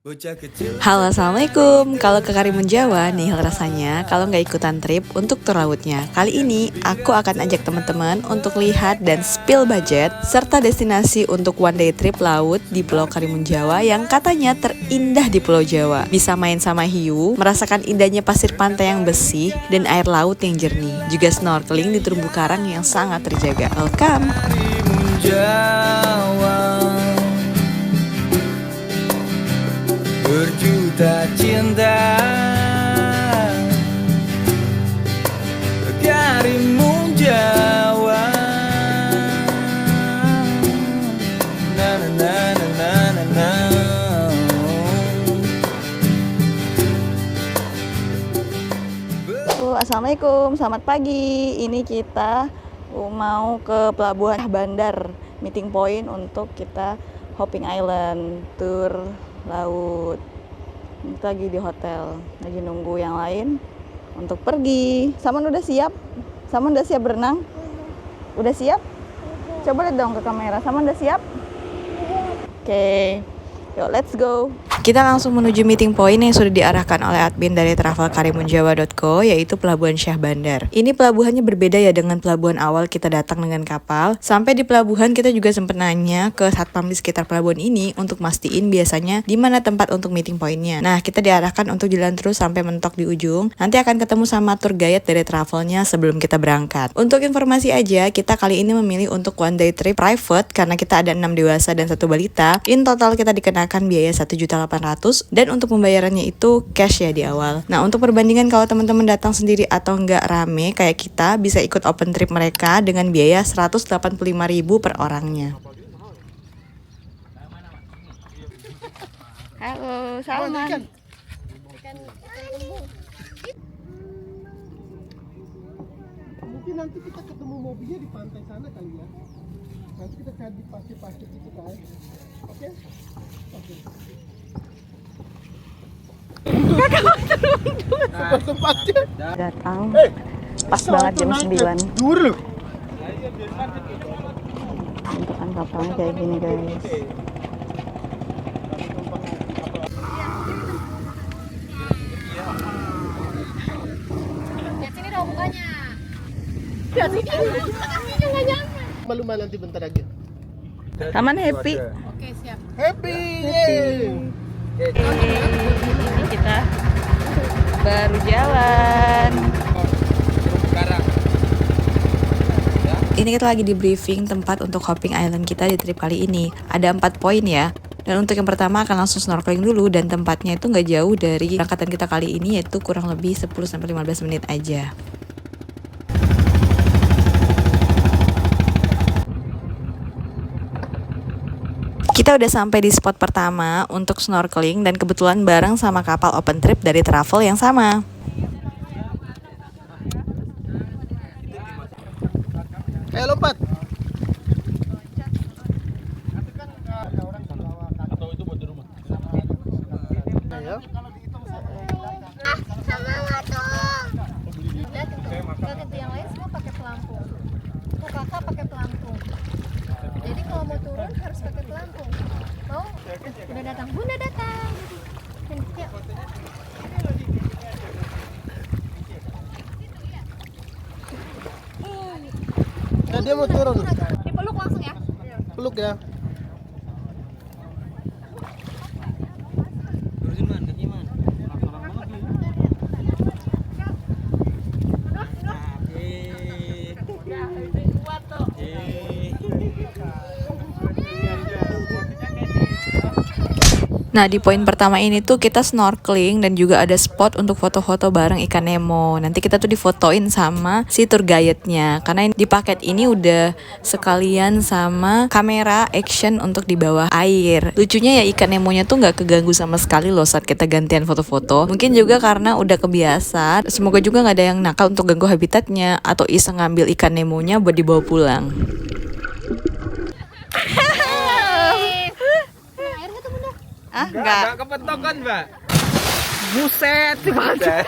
Halo, assalamualaikum. Kalau ke Karimun Jawa nih rasanya kalau nggak ikutan trip untuk tur lautnya. Kali ini aku akan ajak teman-teman untuk lihat dan spill budget serta destinasi untuk one day trip laut di Pulau Karimun Jawa yang katanya terindah di Pulau Jawa. Bisa main sama hiu, merasakan indahnya pasir pantai yang bersih dan air laut yang jernih. Juga snorkeling di terumbu karang yang sangat terjaga. Welcome. Berjuta cinta Karimun Jawa. Na na na na na na na. Assalamualaikum, selamat pagi. Ini kita mau ke Pelabuhan Bandar Meeting Point untuk kita Hopping Island tour laut. Kita lagi di hotel, lagi nunggu yang lain untuk pergi. Saman udah siap? Saman udah siap berenang? Udah siap? Coba lihat dong ke kamera. Saman udah siap? Oke. Yuk, let's go. Kita langsung menuju meeting point yang sudah diarahkan oleh admin dari travelkarimunjawa.co, yaitu Pelabuhan Syah Bandar. Ini pelabuhannya berbeda ya dengan pelabuhan awal kita datang dengan kapal. Sampai di pelabuhan kita juga sempat nanya ke satpam di sekitar pelabuhan ini untuk mastiin biasanya di mana tempat untuk meeting pointnya. Nah, kita diarahkan untuk jalan terus sampai mentok di ujung. Nanti akan ketemu sama tour guide dari travelnya sebelum kita berangkat. Untuk informasi aja, kita kali ini memilih untuk one day trip private karena kita ada 6 dewasa dan 1 balita. In total kita dikenakan biaya 1.800.000 dan untuk pembayarannya itu cash ya di awal. Nah, untuk perbandingan kalau teman-teman datang sendiri atau nggak rame kayak kita bisa ikut open trip mereka dengan biaya 185.000 per orangnya. Halo, Salman. Mungkin nanti kita ketemu mobilnya di pantai sana kali ya. Nanti kita cari di pasir-pasir itu kan. Oke? Oke. Tempatnya Datang pas banget jam 9. dulu. Bentukan kapalnya kayak gini, guys. Lihat sini dong mukanya. Malu nanti bentar lagi. Taman happy. Oke, siap. Happy. Yeay. Ini kita baru jalan. Ini kita lagi di briefing tempat untuk hopping island kita di trip kali ini. Ada 4 poin ya. Dan untuk yang pertama akan langsung snorkeling dulu dan tempatnya itu nggak jauh dari berangkatan kita kali ini, yaitu kurang lebih 10-15 menit aja. Kita udah sampai di spot pertama untuk snorkeling dan kebetulan bareng sama kapal open trip dari travel yang sama. Ayo lompat. Ayo. Lihat itu yang lain semua pakai pelampung. Kok kakak pakai pelampung? Jadi kalau mau turun harus pakai pelampung. Mau? Bunda datang, Bunda datang. Yuk. Nah, dia mau turun. Dipeluk langsung ya. Peluk ya. Nah, di poin pertama ini tuh kita snorkeling dan juga ada spot untuk foto-foto bareng ikan Nemo. Nanti kita tuh difotoin sama si tour guide-nya. Karena di paket ini udah sekalian sama kamera action untuk di bawah air. Lucunya ya ikan Nemonya tuh nggak keganggu sama sekali loh saat kita gantian foto-foto. Mungkin juga karena udah kebiasa. Semoga juga nggak ada yang nakal untuk ganggu habitatnya atau iseng ngambil ikan Nemonya buat dibawa pulang. Enggak. Kepentok kan, Mbak? Buset, si banget.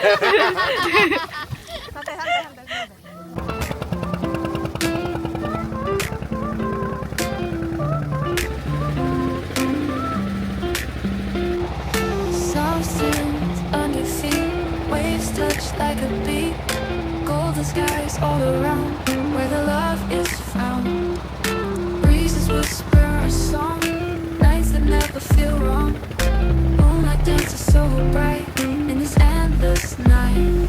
substance under feet. Waves touch like a beat. Golden skies all around where the love is found. Breezes whisper a song. Nights that never feel wrong. Moonlight dances so bright in this endless night.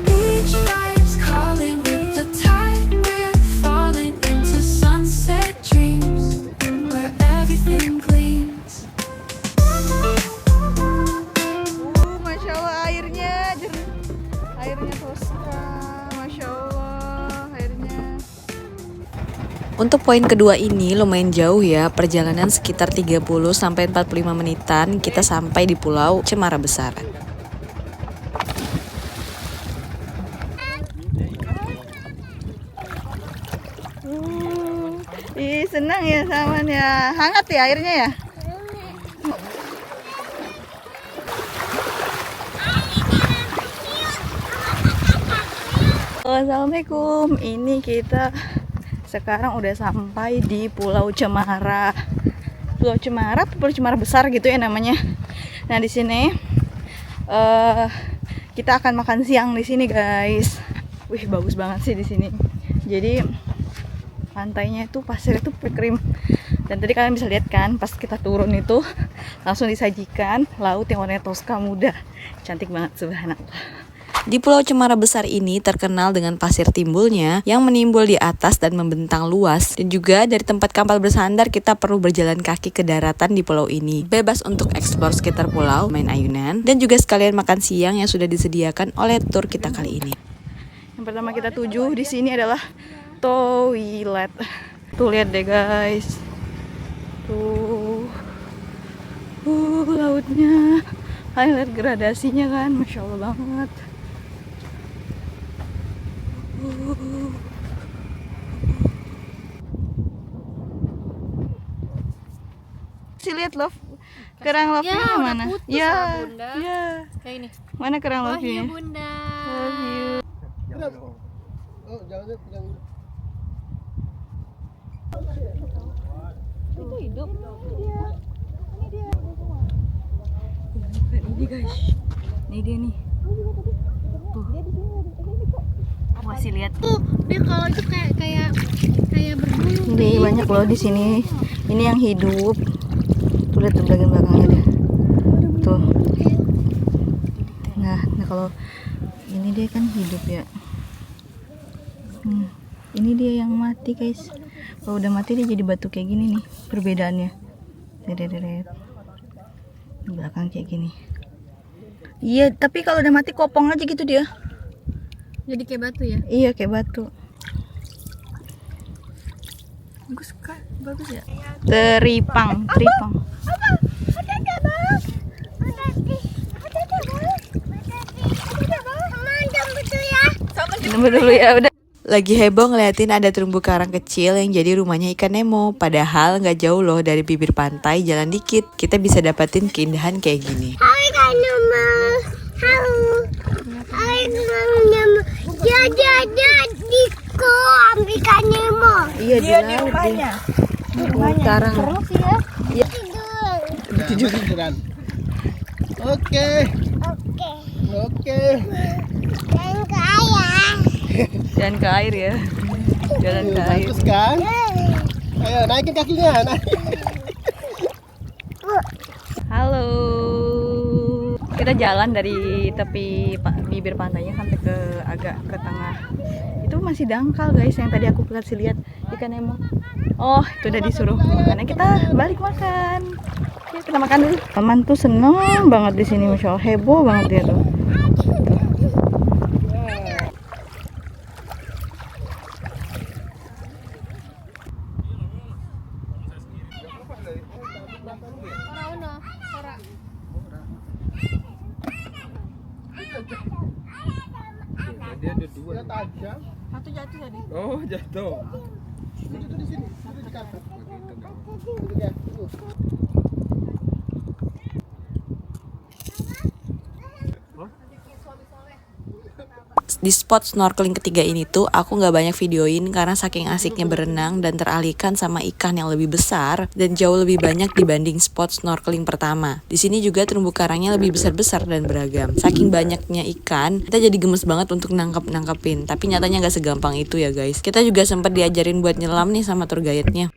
Each night's calling with the tide. We're falling into sunset dreams where everything gleams. Masya Allah airnya jernih. Airnya Tosca. Masya Allah airnya. Untuk poin kedua ini lumayan jauh ya, perjalanan sekitar 30 sampai 45 menitan kita sampai di Pulau Cemara Besar. Ih, senang ya Saman ya. Hangat ya airnya ya? Assalamualaikum. Ini kita sekarang udah sampai di Pulau Cemara. Pulau Cemara, Pulau Cemara Besar gitu ya namanya. Nah, di sini kita akan makan siang di sini, guys. Wih, bagus banget sih di sini. Jadi pantainya itu pasir itu krim. Dan tadi kalian bisa lihat kan, pas kita turun itu langsung disajikan laut yang warnanya Tosca muda. Cantik banget, subhanallah. Di Pulau Cemara Besar ini terkenal dengan pasir timbulnya yang menimbul di atas dan membentang luas. Dan juga dari tempat kapal bersandar kita perlu berjalan kaki ke daratan di pulau ini. Bebas untuk eksplor sekitar pulau, main ayunan, dan juga sekalian makan siang yang sudah disediakan oleh tur kita kali ini. Yang pertama kita tuju di sini adalah toilet. Tuh lihat deh guys. Tuh. Lautnya. Kalian lihat gradasinya kan, Masya Allah banget. Si lihat love. Kerang love-nya Ya, udah mana? putus Ya, lah, Bunda. ya. Kayak ini. Mana kerang Oh love-nya? iya Bunda. Love you. Oh, jangan pegang. Itu hidup. Ini guys. Ini dia nih. Tuh. Masih lihat. Tuh, dia kalau itu kayak berbulu. Ini banyak loh di sini. Ini yang hidup. Tuh lihat tuh bagian belakangnya deh. Tuh. Nah kalau ini dia kan hidup ya. Ini dia yang mati guys. Kalau udah mati dia jadi batu kayak gini nih. Perbedaannya. Deret. Di belakang kayak gini. Iya, tapi kalau udah mati kopong aja gitu dia. Jadi kayak batu ya. Iya, kayak batu. Bagus ya. Teripang. Sama dulu ya, udah. Lagi heboh ngeliatin ada terumbu karang kecil yang jadi rumahnya ikan Nemo. Padahal nggak jauh loh dari bibir pantai, jalan dikit kita bisa dapetin keindahan kayak gini. Hai Kak Nemo. Halo. Hai Kak Nemo. Dia Diko ambil Kak Nemo. Iya, di laut dia. Karang. Terus ya. Iya. Tidur. Tiduran. Oke. Dan kaya. Dan ke air ya. Jalan ke air. Bagus kan? Ayo naikin kakinya. Halo. Kita jalan dari tepi bibir pantainya sampai ke agak ke tengah. Itu masih dangkal guys, yang tadi aku kasih lihat ikan Nemo. Oh, itu udah disuruh makannya, kita balik makan. Ya, kita makan dulu. Teman tuh seneng banget di sini, Masya Allah, heboh banget dia tuh. Dia ada dua. Dia tajam. Satu jatuh tadi. Oh, jatuh. Itu di sini. Itu di kata. Itu dia. Itu. Di spot snorkeling ketiga ini tuh aku nggak banyak videoin karena saking asiknya berenang dan teralihkan sama ikan yang lebih besar dan jauh lebih banyak dibanding spot snorkeling pertama. Di sini juga terumbu karangnya lebih besar-besar dan beragam. Saking banyaknya ikan, kita jadi gemes banget untuk nangkepin. Tapi nyatanya nggak segampang itu ya guys. Kita juga sempat diajarin buat nyelam nih sama tour guide-nya.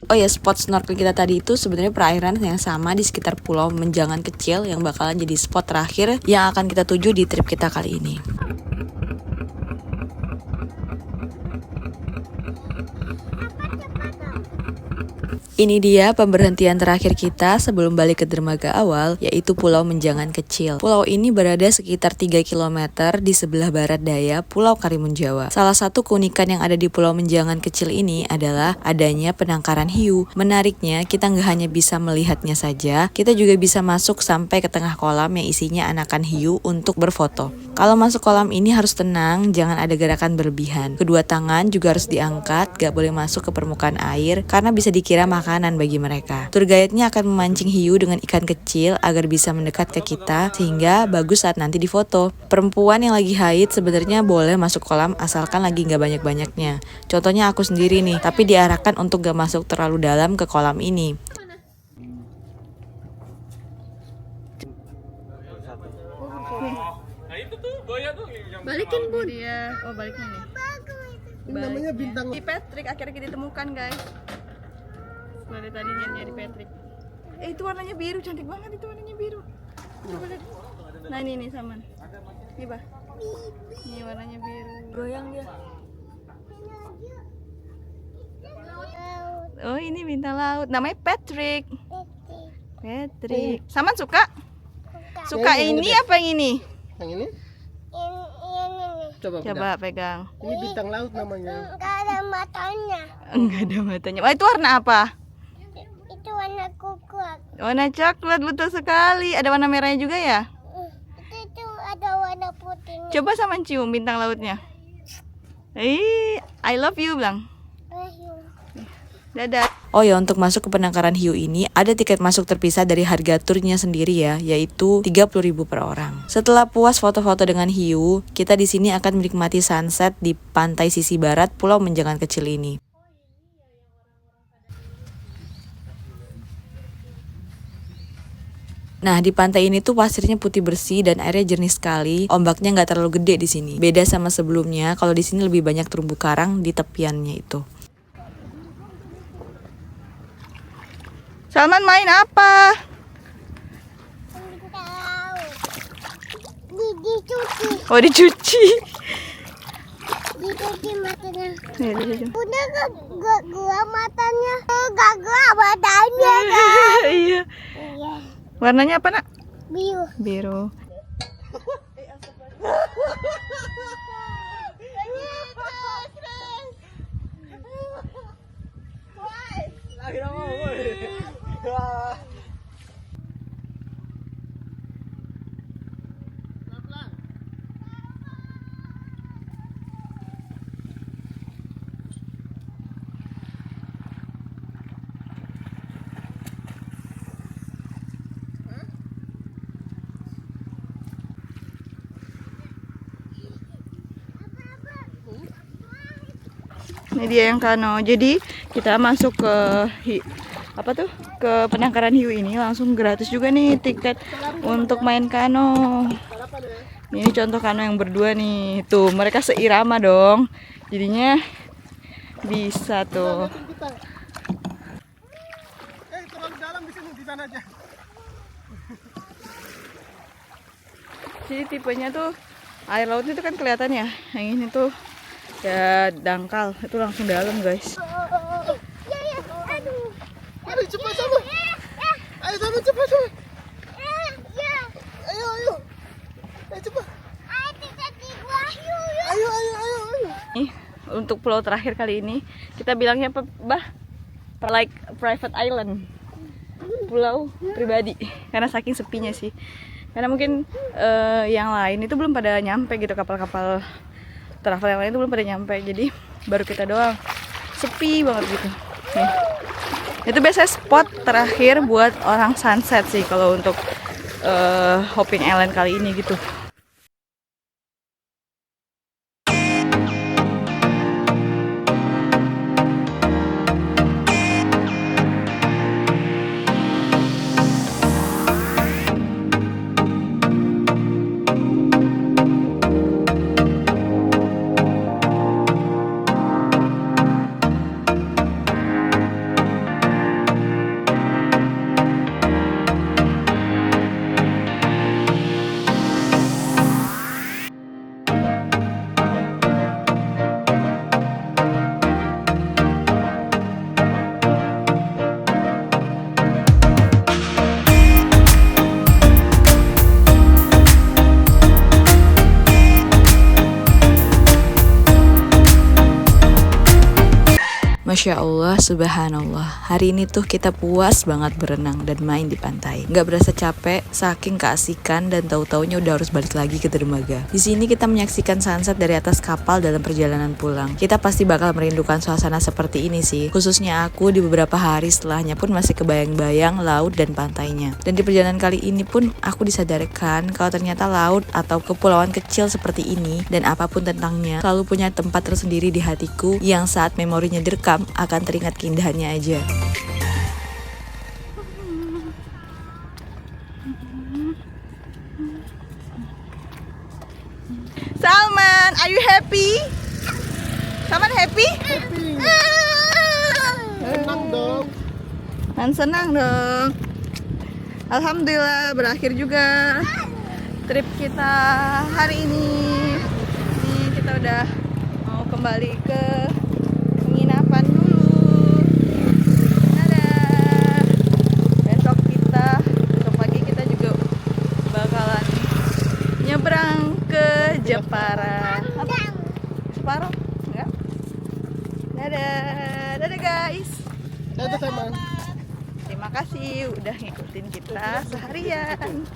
Oh ya, spot snorkeling kita tadi itu sebenarnya perairan yang sama di sekitar Pulau Menjangan kecil yang bakalan jadi spot terakhir yang akan kita tuju di trip kita kali ini. Ini dia pemberhentian terakhir kita sebelum balik ke dermaga awal, yaitu Pulau Menjangan Kecil. Pulau ini berada sekitar 3 km di sebelah barat daya Pulau Karimun Jawa. Salah satu keunikan yang ada di Pulau Menjangan Kecil ini adalah adanya penangkaran hiu. Menariknya, kita nggak hanya bisa melihatnya saja, kita juga bisa masuk sampai ke tengah kolam yang isinya anakan hiu untuk berfoto. Kalau masuk kolam ini harus tenang, jangan ada gerakan berlebihan. Kedua tangan juga harus diangkat, gak boleh masuk ke permukaan air karena bisa dikira makanan bagi mereka. Tour guide-nya akan memancing hiu dengan ikan kecil agar bisa mendekat ke kita sehingga bagus saat nanti difoto. Perempuan yang lagi haid sebenarnya boleh masuk kolam asalkan lagi gak banyak-banyaknya. Contohnya aku sendiri nih, tapi diarahkan untuk gak masuk terlalu dalam ke kolam ini. Balikin bun. Oh baliknya nih. Ini namanya bintang. Di Patrick akhirnya kita temukan guys. Dari tadi nyari Patrick. Itu warnanya biru, cantik banget itu warnanya biru. Coba lihat. Nah ini Saman. Ini bah. Ini warnanya biru. Goyang dia. Oh ini bintang laut. Namanya Patrick. Patrick. Saman suka? Suka ini apa yang ini? Yang ini? Coba pegang. Ini bintang laut namanya. Enggak ada matanya. Enggak ada matanya. Wah itu warna apa? Itu warna kuku. Warna coklat, betul sekali. Ada warna merahnya juga ya? Itu ada warna putihnya. Coba sama cium bintang lautnya. I love you bilang. Dadah. Oh ya, untuk masuk ke penangkaran hiu ini ada tiket masuk terpisah dari harga turnya sendiri ya, yaitu 30.000 per orang. Setelah puas foto-foto dengan hiu, kita di sini akan menikmati sunset di pantai sisi barat Pulau Menjangan Kecil ini. Nah, di pantai ini tuh pasirnya putih bersih dan airnya jernih sekali. Ombaknya nggak terlalu gede di sini. Beda sama sebelumnya, kalau di sini lebih banyak terumbu karang di tepiannya itu. Salman main apa? Dicuci. Oh dicuci. Dicuci matanya. Nih, dicuci. Udah gak gua matanya. Gak gua badannya. Iya. Iya. Warnanya apa nak? Biru. Biru. Ini dia yang kano. Jadi kita masuk ke ke penangkaran hiu ini langsung gratis juga nih tiket untuk main kano. Ini contoh kano yang berdua nih. Tuh, mereka seirama dong. Jadinya bisa tuh. Terlalu dalam di sini, di sana aja. Jadi tipenya tuh air lautnya tuh kan kelihatan ya. Yang ini tuh ya dangkal, itu langsung dalam guys. Aduh cepat sama. Ayo sama cepat sama. Ayo. Ayo cepat. Ayo. Nih, untuk pulau terakhir kali ini kita bilangnya apa, Bah? Like private island. Pulau pribadi. Karena saking sepinya sih. Karena mungkin yang lain itu belum pada nyampe gitu, kapal-kapal travel yang lain itu belum pada nyampe, jadi baru kita doang, sepi banget gitu. Nih. Itu biasanya spot terakhir buat orang sunset sih kalau untuk Hopping Island kali ini gitu. Masya Allah, subhanallah. Hari ini tuh kita puas banget berenang dan main di pantai. Nggak berasa capek, saking keasikan dan tahu-taunya udah harus balik lagi ke dermaga. Di sini kita menyaksikan sunset dari atas kapal dalam perjalanan pulang. Kita pasti bakal merindukan suasana seperti ini sih. Khususnya aku di beberapa hari setelahnya pun masih kebayang-bayang laut dan pantainya. Dan di perjalanan kali ini pun aku disadarkan kalau ternyata laut atau kepulauan kecil seperti ini dan apapun tentangnya selalu punya tempat tersendiri di hatiku yang saat memorinya direkam akan teringat keindahannya aja. Salman, are you happy? Salman happy? Senang dong. Senang dong. Alhamdulillah berakhir juga trip kita hari ini. Nih kita udah mau kembali ke penginapan dulu. Dadah. Besok pagi kita juga bakalan nyebrang ke Jepara. Apa? Jepara? Enggak? Dadah. Dadah guys. Dadah sama. Terima kasih udah ngikutin kita seharian.